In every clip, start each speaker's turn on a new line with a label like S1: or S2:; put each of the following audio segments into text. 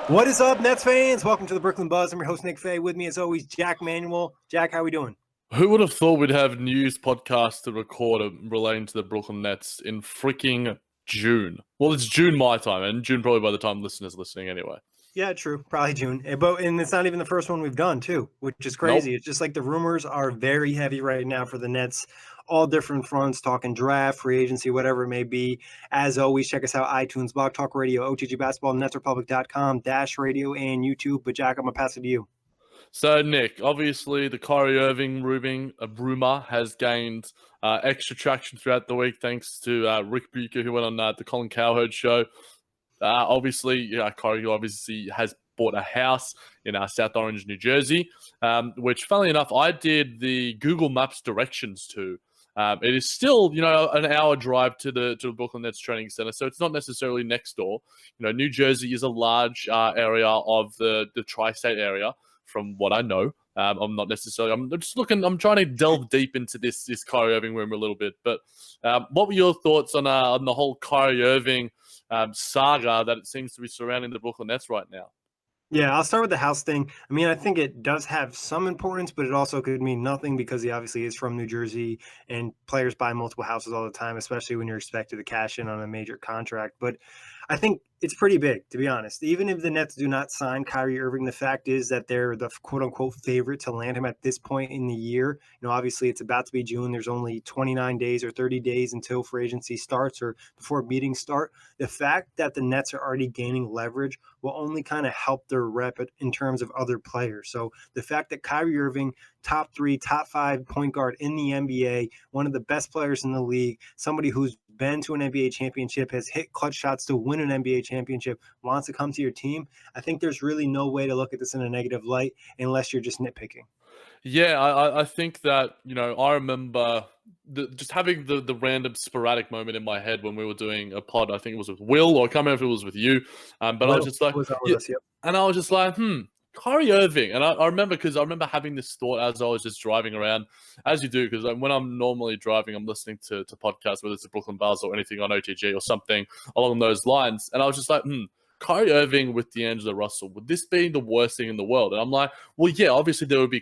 S1: What is up, Nets fans? Welcome to the Brooklyn Buzz. I'm your host, Nick Fay. With me, as always, Jac Manuell. Jac, how we doing?
S2: Who would have thought we'd have news podcasts to record relating to the Brooklyn Nets in freaking June? Well, it's June my time, and June probably by the time listeners listening anyway.
S1: Yeah, true. Probably June. And it's not even the first one we've done, too, which is crazy.
S2: Nope.
S1: It's just like the rumors are very heavy right now for the Nets, all different fronts, talking draft, free agency, whatever it may be. As always, check us out, iTunes, Blog Talk Radio, OTG Basketball, NetsRepublic.com, Dash Radio, and YouTube. But, Jac, I'm going to pass it to you.
S2: So, Nick, obviously the Kyrie Irving rumor has gained extra traction throughout the week thanks to Rick Bucher, who went on the Colin Cowherd show. Obviously, Kyrie obviously has bought a house in South Orange, New Jersey, which, funnily enough, I did the Google Maps directions to. It is still, an hour drive to the Brooklyn Nets training center, so it's not necessarily next door. New Jersey is a large area of the tri-state area, from what I know. I'm not necessarily. I'm just looking. I'm trying to delve deep into this Kyrie Irving rumor a little bit. But what were your thoughts on the whole Kyrie Irving saga that it seems to be surrounding the Brooklyn Nets right now?
S1: Yeah, I'll start with the house thing. I mean, I think it does have some importance, but it also could mean nothing because he obviously is from New Jersey and players buy multiple houses all the time, especially when you're expected to cash in on a major contract. But I think it's pretty big, to be honest. Even if the Nets do not sign Kyrie Irving, the fact is that they're the quote unquote favorite to land him at this point in the year. Obviously it's about to be June. There's only 29 days or 30 days until free agency starts or before meetings start. The fact that the Nets are already gaining leverage will only kind of help their rep in terms of other players. So the fact that Kyrie Irving, top 3, top 5 point guard in the NBA, one of the best players in the league, somebody who's been to an NBA championship, has hit clutch shots to win an NBA championship, wants to come to your team, I think there's really no way to look at this in a negative light unless you're just nitpicking.
S2: Yeah, I think that, I remember just having the random sporadic moment in my head when we were doing a pod. I think it was with Will, or I can't remember if it was with you. But I was just like, and I was just like, Kyrie Irving. And I remember, because I remember having this thought as I was just driving around, as you do, because when I'm normally driving, I'm listening to podcasts, whether it's the Brooklyn Buzz or anything on OTG or something along those lines. And I was just like, Kyrie Irving with D'Angelo Russell, would this be the worst thing in the world? And I'm like, well, yeah, obviously there would be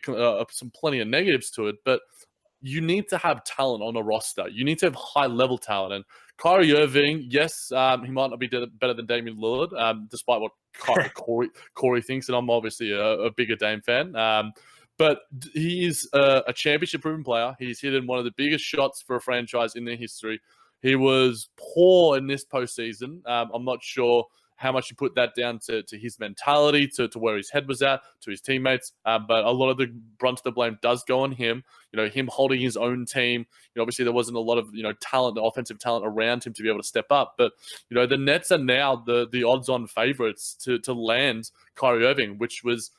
S2: some plenty of negatives to it, but you need to have talent on a roster. You need to have high-level talent. And Kyrie Irving, yes, he might not be better than Damian Lillard, despite what Corey thinks, and I'm obviously a bigger Dame fan. But he is a championship-proven player. He's hit in one of the biggest shots for a franchise in their history. He was poor in this postseason. I'm not sure how much you put that down to his mentality, to where his head was at, to his teammates. But a lot of the brunt of the blame does go on him. Him holding his own team. Obviously there wasn't a lot of, talent, offensive talent around him to be able to step up. But, the Nets are now the odds-on favorites to land Kyrie Irving, which was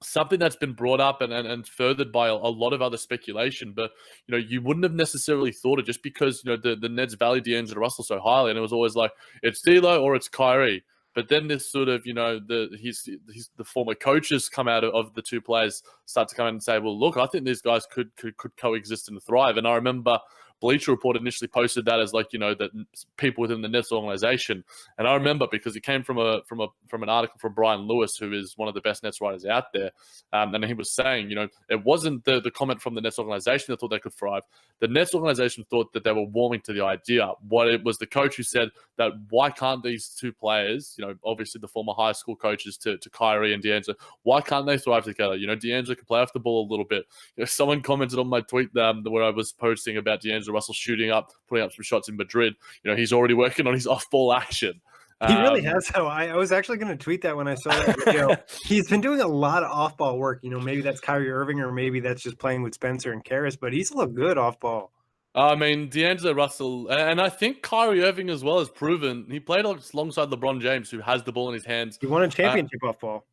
S2: something that's been brought up and furthered by a lot of other speculation. But, you wouldn't have necessarily thought it just because, the Nets value D'Angelo Russell so highly. And it was always like, it's D'Lo or it's Kyrie. But then this sort of, the former coaches come out of the two players, start to come in and say, well, look, I think these guys could coexist and thrive. And I remember Bleacher Report initially posted that as that people within the Nets organization. And I remember, because it came from an article from Brian Lewis, who is one of the best Nets writers out there. And he was saying, it wasn't the comment from the Nets organization that thought they could thrive. The Nets organization thought that they were warming to the idea. What it was the coach who said that, why can't these two players, obviously the former high school coaches to Kyrie and D'Angelo, why can't they thrive together? D'Angelo can play off the ball a little bit. Someone commented on my tweet where I was posting about D'Angelo Russell shooting up, putting up some shots in Madrid. He's already working on his off-ball action.
S1: He really has. So I was actually going to tweet that when I saw that video. He's been doing a lot of off-ball work. Maybe that's Kyrie Irving, or maybe that's just playing with Spencer and Karras, but he's looked good off-ball.
S2: I mean, D'Angelo Russell, and I think Kyrie Irving as well has proven, he played alongside LeBron James, who has the ball in his hands.
S1: He won a championship off-ball.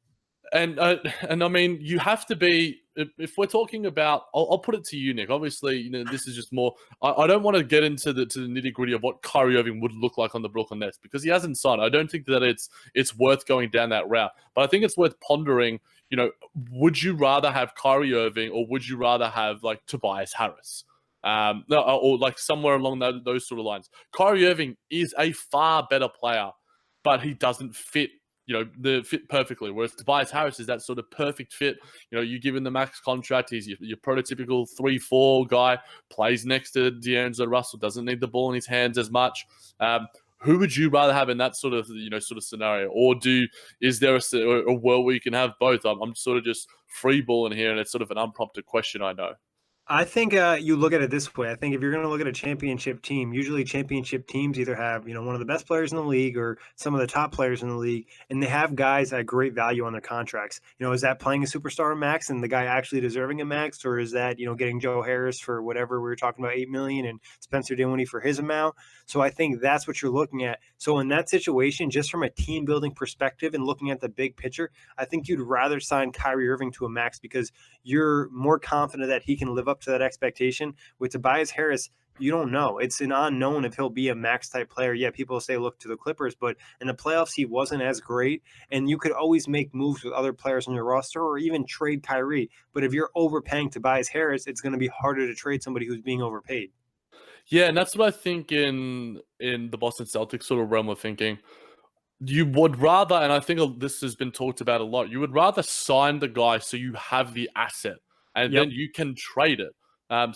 S2: And I mean, you have to be, if we're talking about, I'll put it to you, Nick. Obviously, this is just more, I don't want to get into the nitty gritty of what Kyrie Irving would look like on the Brooklyn Nets, because he hasn't signed. I don't think that it's worth going down that route, but I think it's worth pondering, would you rather have Kyrie Irving, or would you rather have like Tobias Harris? Or like somewhere along those sort of lines. Kyrie Irving is a far better player, but he doesn't fit the fit perfectly. Whereas Tobias Harris is that sort of perfect fit. You give him the max contract. He's your prototypical 3-4 guy, plays next to D'Angelo Russell, doesn't need the ball in his hands as much. Who would you rather have in that sort of scenario, or is there a world where you can have both? I'm sort of just freeballing here, and it's sort of an unprompted question, I know.
S1: I think you look at it this way. I think if you're going to look at a championship team, usually championship teams either have one of the best players in the league or some of the top players in the league, and they have guys at great value on their contracts. Is that playing a superstar max and the guy actually deserving a max, or is that getting Joe Harris for whatever we were talking about, $8 million, and Spencer Dinwiddie for his amount? So I think that's what you're looking at. So in that situation, just from a team building perspective and looking at the big picture, I think you'd rather sign Kyrie Irving to a max because you're more confident that he can live up to that expectation. With Tobias Harris, you don't know. It's an unknown if he'll be a max type player. Yeah, people say look to the Clippers, but in the playoffs he wasn't as great. And you could always make moves with other players on your roster or even trade Kyrie. But if you're overpaying Tobias Harris, it's going to be harder to trade somebody who's being overpaid.
S2: Yeah, and that's what I think in the Boston Celtics sort of realm of thinking. You would rather, and I think this has been talked about a lot, you would rather sign the guy so you have the asset and then you can trade it.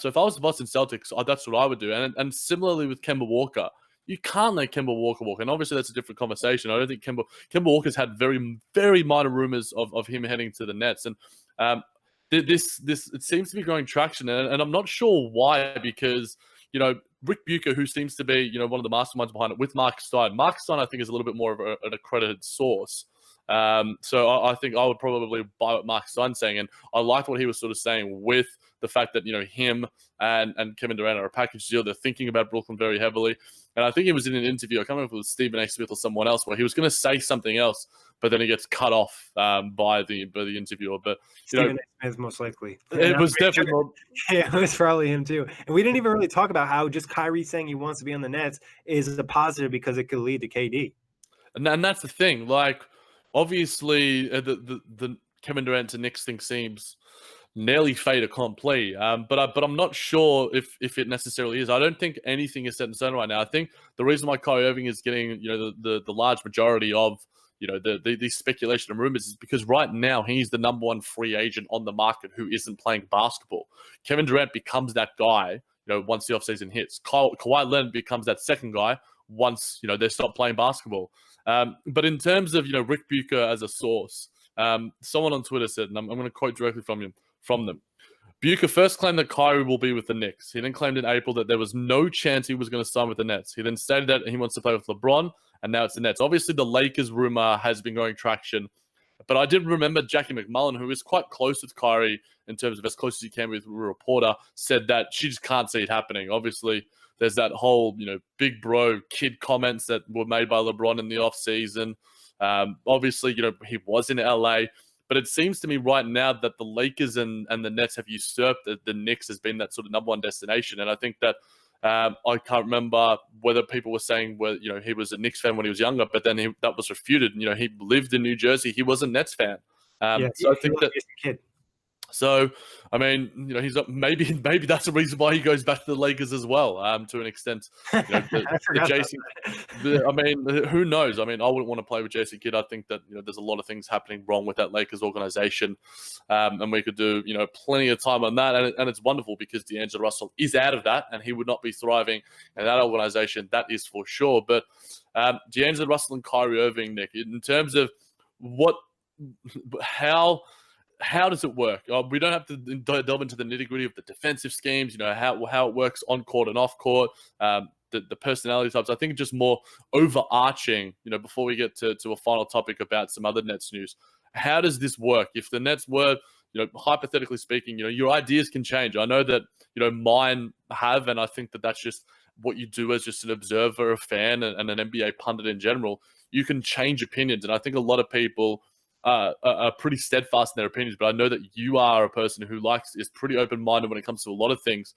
S2: So if I was the Boston Celtics, that's what I would do. And similarly with Kemba Walker, you can't let Kemba Walker walk. And obviously that's a different conversation. I don't think Kemba Walker's had very, very minor rumors of him heading to the Nets. And this it seems to be growing traction. And I'm not sure why, because Rick Bucher, who seems to be, one of the masterminds behind it, with Mark Stein. Mark Stein, I think, is a little bit more of an accredited source. So I think I would probably buy what Mark Stein's saying. And I liked what he was sort of saying with the fact that, him and Kevin Durant are a package deal. They're thinking about Brooklyn very heavily. And I think he was in an interview, I can't remember if it was Stephen A. Smith or someone else, where he was going to say something else, but then he gets cut off by the interviewer. But
S1: Stephen A. Smith, most likely.
S2: It was definitely more.
S1: Yeah, it was probably him too. And we didn't even really talk about how just Kyrie saying he wants to be on the Nets is a positive because it could lead to KD.
S2: And that's the thing. Like, obviously, the Kevin Durant to Knicks thing seems nearly fait accompli. But I'm not sure if it necessarily is. I don't think anything is set in stone right now. I think the reason why Kyrie Irving is getting the large majority of the speculation and rumors is because right now he's the number one free agent on the market who isn't playing basketball. Kevin Durant becomes that guy once the offseason hits. Kawhi Leonard becomes that second guy once they stop playing basketball. But in terms of Rick Bucher as a source, someone on Twitter said, and I'm going to quote directly from them. Bucher first claimed that Kyrie will be with the Knicks. He then claimed in April that there was no chance he was going to sign with the Nets. He then stated that he wants to play with LeBron, and now it's the Nets. Obviously, the Lakers rumor has been going traction, but I did remember Jackie McMullen, who is quite close with Kyrie in terms of as close as he can with a reporter, said that she just can't see it happening. Obviously, there's that whole big bro kid comments that were made by LeBron in the offseason. Obviously, he was in LA. But it seems to me right now that the Lakers and the Nets have usurped the Knicks as being that sort of number one destination. And I think that I can't remember whether people were saying he was a Knicks fan when he was younger, but then that was refuted. He lived in New Jersey. He was a Nets fan. So I think that. Kid. So, I mean, he's not, maybe that's the reason why he goes back to the Lakers as well, to an extent. Who knows? I mean, I wouldn't want to play with Jason Kidd. I think that, there's a lot of things happening wrong with that Lakers organization. And we could do, plenty of time on that. And it's wonderful because D'Angelo Russell is out of that and he would not be thriving in that organization. That is for sure. But D'Angelo Russell and Kyrie Irving, Nick, in terms of how does it work? We don't have to delve into the nitty-gritty of the defensive schemes, how it works on court and off court, the personality types. I think just more overarching, before we get to a final topic about some other Nets news. How does this work? If the Nets were, hypothetically speaking, your ideas can change. I know that, mine have, and I think that that's just what you do as just an observer, a fan, and an NBA pundit in general. You can change opinions. And I think a lot of people are pretty steadfast in their opinions, but I know that you are a person who is pretty open-minded when it comes to a lot of things,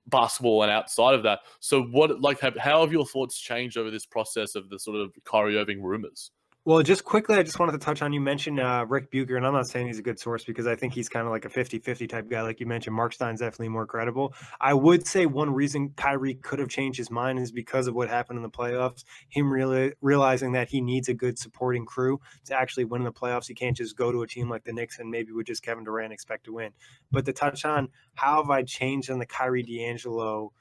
S2: basketball and outside of that. So how have your thoughts changed over this process of the sort of Kyrie Irving rumors?
S1: Well, just quickly, I just wanted to touch on, you mentioned Rick Bucher, and I'm not saying he's a good source because I think he's kind of like a 50-50 type guy. Like you mentioned, Mark Stein's definitely more credible. I would say one reason Kyrie could have changed his mind is because of what happened in the playoffs. Him really realizing that he needs a good supporting crew to actually win in the playoffs. He can't just go to a team like the Knicks and maybe with just Kevin Durant expect to win. But to touch on how have I changed on the Kyrie D'Angelo,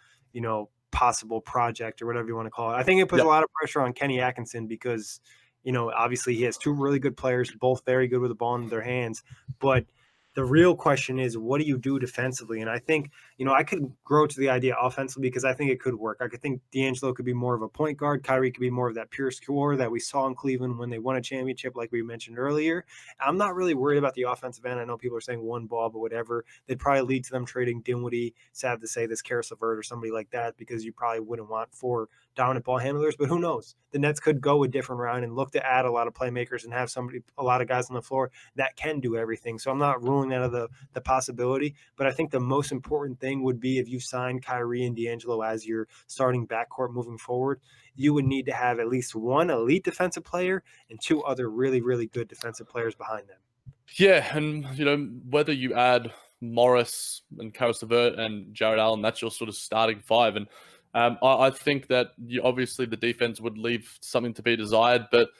S1: possible project or whatever you want to call it, I think it puts a
S2: Yep.
S1: lot of pressure on Kenny Atkinson because obviously he has two really good players, both very good with the ball in their hands. But the real question is, what do you do defensively? And I think, I could grow to the idea offensively because I think it could work. I could think D'Angelo could be more of a point guard. Kyrie could be more of that pure scorer that we saw in Cleveland when they won a championship, like we mentioned earlier. I'm not really worried about the offensive end. I know people are saying one ball, but whatever. They'd probably lead to them trading Dinwiddie, sad to say, this Karis LeVert or somebody like that, because you probably wouldn't want four dominant ball handlers, but who knows? The Nets could go a different route and look to add a lot of playmakers and have a lot of guys on the floor that can do everything. So I'm not ruling that of the possibility, but I think the most important thing would be if you sign Kyrie and D'Angelo as your starting backcourt moving forward, you would need to have at least one elite defensive player and two other really, really good defensive players behind them.
S2: Yeah, and whether you add Morris and Karis LeVert and Jared Allen, that's your sort of starting five. And I think that obviously the defense would leave something to be desired, but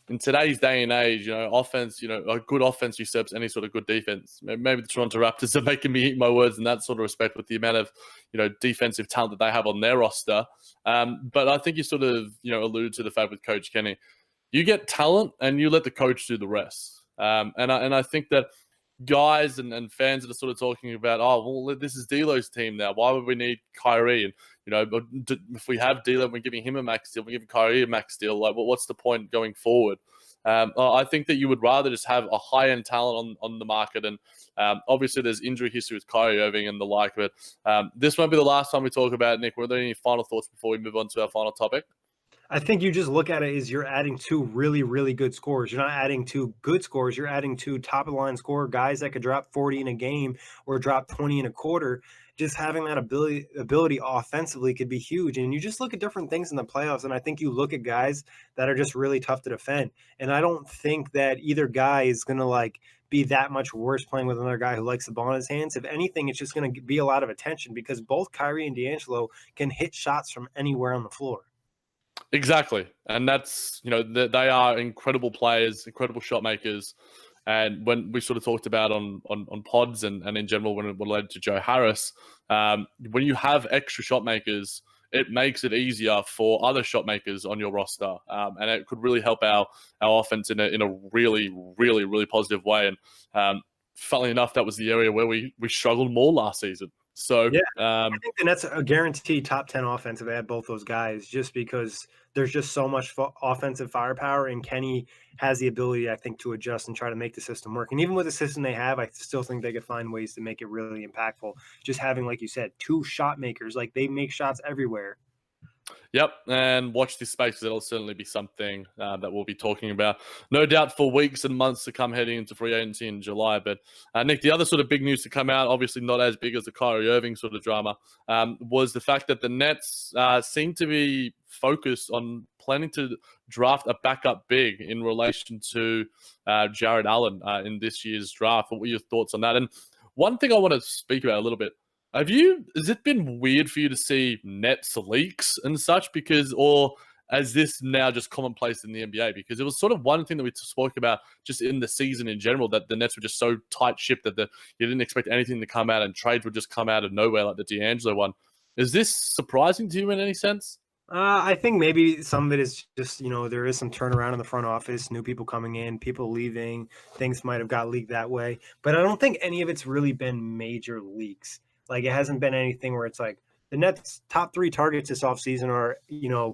S2: in today's day and age, offense, a good offense usurps any sort of good defense. Maybe the Toronto Raptors are making me eat my words in that sort of respect with the amount of, defensive talent that they have on their roster. But I think you sort of, alluded to the fact with Coach Kenny, you get talent and you let the coach do the rest. And I think that guys and fans that are sort of talking about, oh, well, this is D'Lo's team now. Why would we need Kyrie? And if we have D'Lo, we're giving him a max deal. We're giving Kyrie a max deal. Like, what's the point going forward? I think that you would rather just have a high-end talent on the market. And obviously, there's injury history with Kyrie Irving and the like. But this won't be the last time we talk about it. Nick, were there any final thoughts before we move on to our final topic?
S1: I think you just look at it as you're adding two really, really good scorers. You're not adding two good scorers. You're adding two top of the line scorer guys that could drop 40 in a game or drop 20 in a quarter. Just having that ability offensively could be huge. And you just look at different things in the playoffs, and I think you look at guys that are just really tough to defend. And I don't think that either guy is going to be that much worse playing with another guy who likes the ball in his hands. If anything, it's just going to be a lot of attention because both Kyrie and D'Angelo can hit shots from anywhere on the floor.
S2: Exactly. And that's, they are incredible players, incredible shot makers. And when we sort of talked about on pods and in general when it related to Joe Harris, when you have extra shot makers, it makes it easier for other shot makers on your roster. And it could really help our offense in a really, really, really positive way. And funnily enough, that was the area where we struggled more last season. So
S1: yeah, I think the Nets a guaranteed top 10 offense if they had both those guys, just because there's just so much offensive firepower, and Kenny has the ability, I think, to adjust and try to make the system work. And even with the system they have, I still think they could find ways to make it really impactful. Just having, like you said, two shot makers, like they make shots everywhere.
S2: Yep, and watch this space because it'll certainly be something that we'll be talking about, no doubt, for weeks and months to come heading into free agency in July. But Nick, the other sort of big news to come out, obviously not as big as the Kyrie Irving sort of drama, was the fact that the Nets seem to be focused on planning to draft a backup big in relation to Jared Allen in this year's draft. What were your thoughts on that? And one thing I want to speak about a little bit, has it been weird for you to see Nets leaks and such? Or is this now just commonplace in the NBA? Because it was sort of one thing that we spoke about just in the season in general, that the Nets were just so tight-shipped that you didn't expect anything to come out, and trades would just come out of nowhere, like the D'Angelo one. Is this surprising to you in any sense?
S1: I think maybe some of it is just, there is some turnaround in the front office, new people coming in, people leaving, things might have got leaked that way. But I don't think any of it's really been major leaks. Like, it hasn't been anything where it's like the Nets' top three targets this offseason are,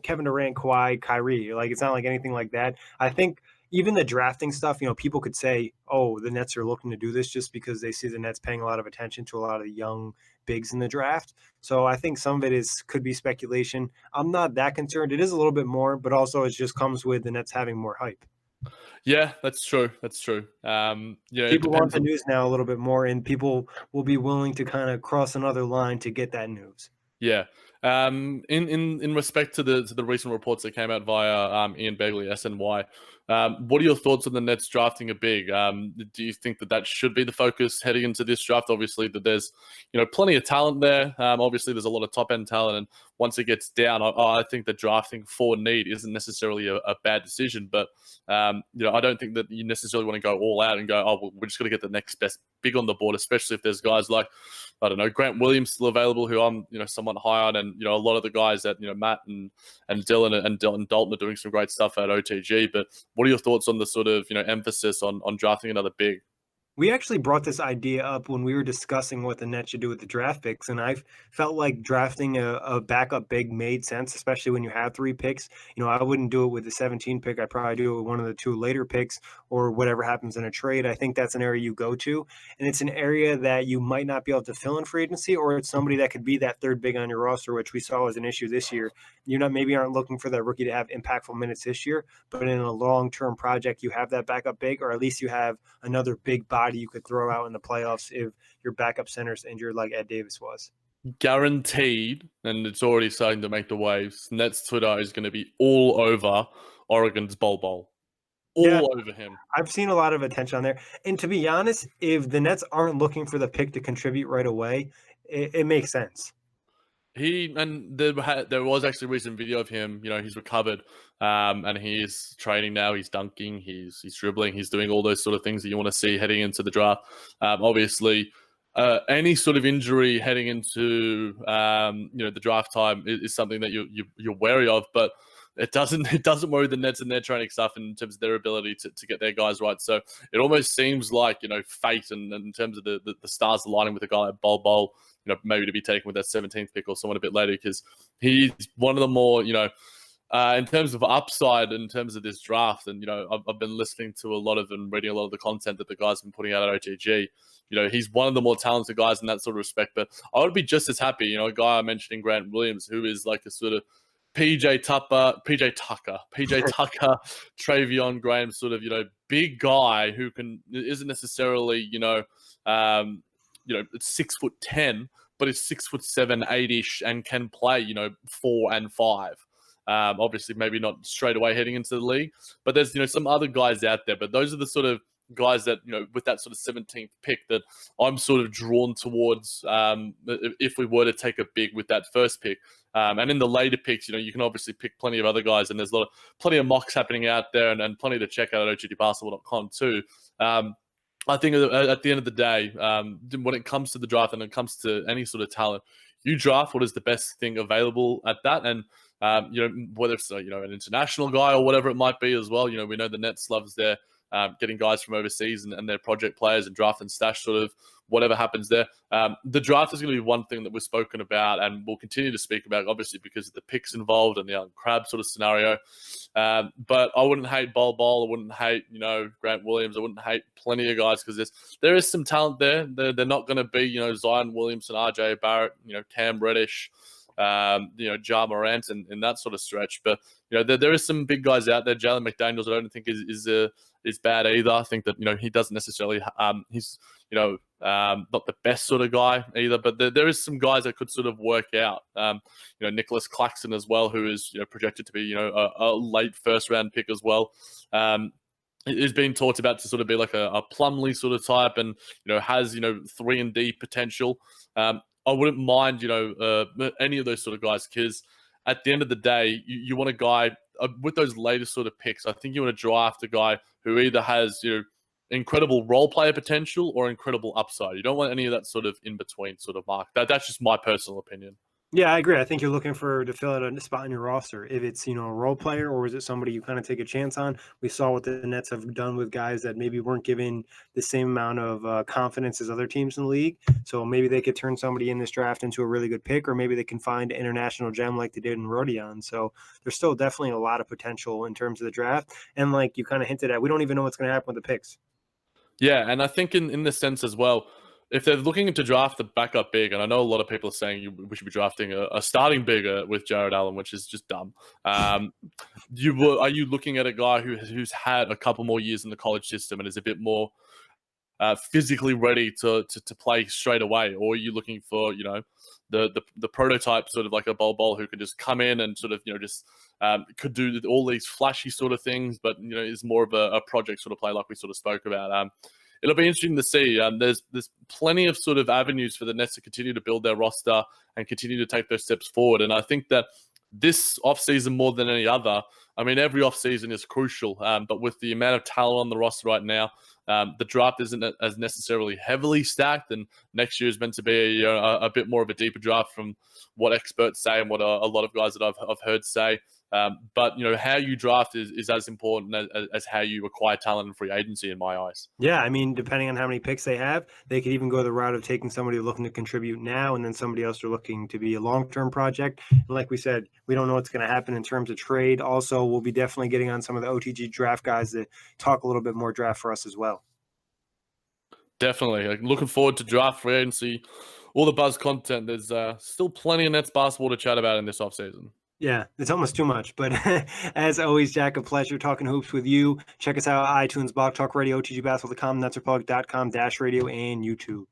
S1: Kevin Durant, Kawhi, Kyrie. Like, it's not like anything like that. I think even the drafting stuff, people could say, oh, the Nets are looking to do this just because they see the Nets paying a lot of attention to a lot of young bigs in the draft. So I think some of it could be speculation. I'm not that concerned. It is a little bit more, but also it just comes with the Nets having more hype.
S2: Yeah, that's true. That's true.
S1: People want the news now a little bit more, and people will be willing to kind of cross another line to get that news.
S2: Yeah. In respect to the recent reports that came out via Ian Begley, SNY, what are your thoughts on the Nets drafting a big? Do you think that that should be the focus heading into this draft? Obviously, that there's plenty of talent there. Obviously, there's a lot of top end talent, and once it gets down, I think that drafting for need isn't necessarily a bad decision. But I don't think that you necessarily want to go all out and go, oh, well, we're just going to get the next best big on the board, especially if there's guys like, I don't know, Grant Williams still available, who I'm somewhat high on, and a lot of the guys that Matt and Dylan and Dalton are doing some great stuff at OTG. But what are your thoughts on the sort of emphasis on drafting another big?
S1: We actually brought this idea up when we were discussing what the Nets should do with the draft picks, and I felt like drafting a backup big made sense, especially when you have 3 picks. I wouldn't do it with the 17 pick. I'd probably do it with one of the 2 later picks or whatever happens in a trade. I think that's an area you go to, and it's an area that you might not be able to fill in free agency, or it's somebody that could be that third big on your roster, which we saw as an issue this year. Maybe aren't looking for that rookie to have impactful minutes this year, but in a long-term project, you have that backup big, or at least you have another big body you could throw out in the playoffs if your backup center's injured like Ed Davis was.
S2: Guaranteed, and it's already starting to make the waves. Nets Twitter is going to be all over Oregon's Bol. All over him.
S1: I've seen a lot of attention on there. And to be honest, if the Nets aren't looking for the pick to contribute right away, it makes sense.
S2: There was actually a recent video of him. He's recovered, and he's training now. He's dunking, he's dribbling, he's doing all those sort of things that you want to see heading into the draft. Obviously, any sort of injury heading into the draft time is something that you're wary of, but it doesn't worry the Nets and their training stuff in terms of their ability to get their guys right. So it almost seems like fate, and in terms of the stars aligning with a guy like Bol, maybe to be taken with that 17th pick or someone a bit later, because he's one of the more in terms of upside in terms of this draft. And I've been listening to a lot of and reading a lot of the content that the guys have been putting out at OTG. He's one of the more talented guys in that sort of respect. But I would be just as happy, a guy I mentioned in Grant Williams, who is like a sort of PJ Tucker, Travion Graham sort of, big guy who isn't necessarily, 6'10", but is 6'7", 8-ish, and can play, 4 and 5. Obviously, maybe not straight away heading into the league, but there's, some other guys out there. But those are the sort of guys that, with that sort of 17th pick that I'm sort of drawn towards if we were to take a big with that first pick. And in the later picks, you can obviously pick plenty of other guys, and there's plenty of mocks happening out there, and plenty to check out at ogdbasketball.com too. I think at the end of the day, when it comes to the draft and it comes to any sort of talent, you draft what is the best thing available at that. And whether it's an international guy or whatever it might be as well. We know the Nets loves their getting guys from overseas and their project players and draft and stash sort of whatever happens there. The draft is going to be one thing that we've spoken about and we'll continue to speak about, obviously, because of the picks involved and the Alan Crabbe sort of scenario. But I wouldn't hate Bol. I wouldn't hate, Grant Williams. I wouldn't hate plenty of guys, because there is some talent there. They're not going to be, Zion Williamson, RJ Barrett, Cam Reddish, Ja Morant and that sort of stretch. But there is some big guys out there. Jalen McDaniels, I don't think is bad either. I think that he doesn't necessarily he's not the best sort of guy either. But there is some guys that could sort of work out. Nicholas Claxton as well, who is projected to be a late first round pick as well. Is being talked about to sort of be like a Plumlee sort of type, and has 3-and-D potential. I wouldn't mind, any of those sort of guys, because at the end of the day, you want a guy with those latest sort of picks. I think you want to draft a guy who either has, incredible role player potential or incredible upside. You don't want any of that sort of in between sort of mark. That's just my personal opinion.
S1: Yeah, I agree. I think you're looking to fill out a spot in your roster. If it's, a role player, or is it somebody you kind of take a chance on? We saw what the Nets have done with guys that maybe weren't given the same amount of confidence as other teams in the league. So maybe they could turn somebody in this draft into a really good pick, or maybe they can find an international gem like they did in Rodion. So there's still definitely a lot of potential in terms of the draft. And like you kind of hinted at, we don't even know what's going to happen with the picks.
S2: Yeah, and I think in the sense as well, if they're looking to draft a backup big, and I know a lot of people are saying we should be drafting a starting big with Jared Allen, which is just dumb. Are you looking at a guy who's had a couple more years in the college system and is a bit more physically ready to play straight away, or are you looking for the prototype sort of like a bol who can just come in and sort of just could do all these flashy sort of things, but is more of a project sort of play like we sort of spoke about. It'll be interesting to see. There's plenty of sort of avenues for the Nets to continue to build their roster and continue to take those steps forward. And I think that this offseason, more than any other, I mean, every offseason is crucial, but with the amount of talent on the roster right now, the draft isn't as necessarily heavily stacked, and next year is meant to be a bit more of a deeper draft from what experts say and what a lot of guys that I've heard say. But how you draft is as important as how you acquire talent in free agency, in my eyes.
S1: Yeah, I mean, depending on how many picks they have, they could even go the route of taking somebody looking to contribute now and then somebody else are looking to be a long-term project. And like we said, we don't know what's going to happen in terms of trade. Also, we'll be definitely getting on some of the OTG draft guys that talk a little bit more draft for us as well.
S2: Definitely. Looking forward to draft free agency, all the buzz content. There's still plenty of Nets basketball to chat about in this offseason.
S1: Yeah, it's almost too much. But as always, Jack, a pleasure talking hoops with you. Check us out on iTunes, Blog Talk Radio, OTGBasketball.com, NetsRepublic.com, Dash Radio, and YouTube.